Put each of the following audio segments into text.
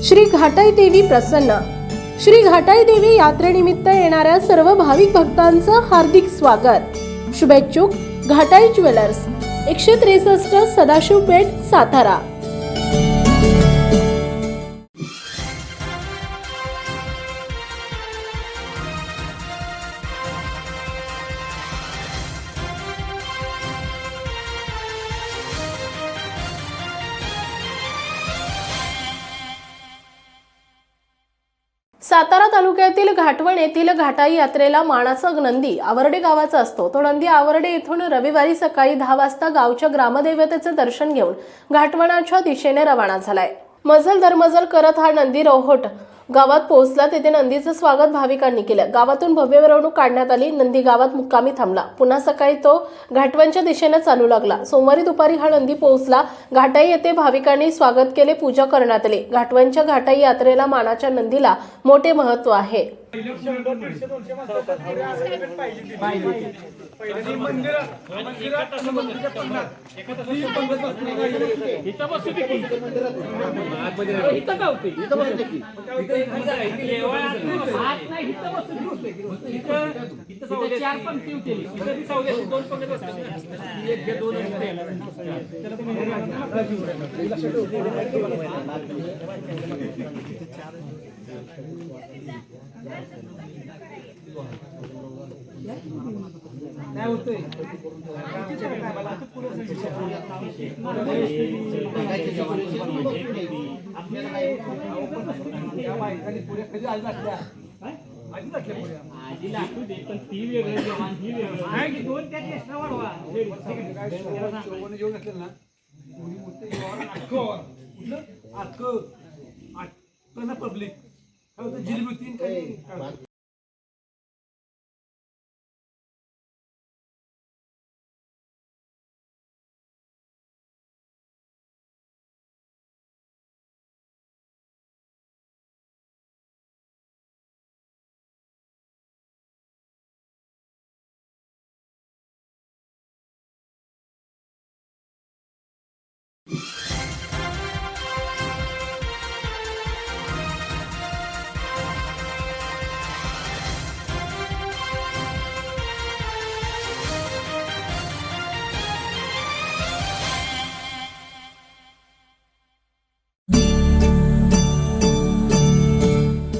श्री घाटाई देवी प्रसन्न. श्री घाटाई देवी यात्रेनिमित्त येणाऱ्या सर्व भाविक भक्तांचं हार्दिक स्वागत. शुभेच्छुक घाटाई ज्वेलर्स, 163 सदाशिव पेठ, सातारा. सातारा तालुक्यातील घाटवण येथील घाटाई यात्रेला मानाचा नंदी आवरडे गावाचा असतो. तो नंदी आवरडे येथून रविवारी सकाळी 10 वाजता गावच्या ग्रामदैवतेचे दर्शन घेऊन घाटवणाच्या दिशेने रवाना झालाय. मजल दरमजल करत हा नंदी रोहोट गावात पोहोचला. तेथे नंदीचं स्वागत भाविकांनी केलं. गावातून भव्य मिरवणूक काढण्यात आली. नंदी गावात मुक्कामी थांबला. पुन्हा सकाळी तो घाटवणच्या दिशेने चालू लागला. सोमवारी दुपारी हा नंदी पोहोचला. घाटाई येथे भाविकांनी स्वागत केले, पूजा करण्यात आली. घाटवणच्या घाटाई यात्रेला मानाच्या नंदीला मोठे महत्त्व आहे.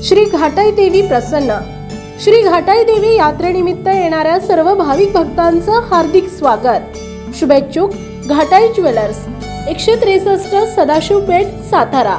श्री घाटाई देवी प्रसन्न. श्री घाटाई देवी यात्रेनिमित्त येणाऱ्या सर्व भाविक भक्तांचं हार्दिक स्वागत. शुभेच्छुक घाटाई ज्वेलर्स, 163 सदाशिव पेठ, सातारा.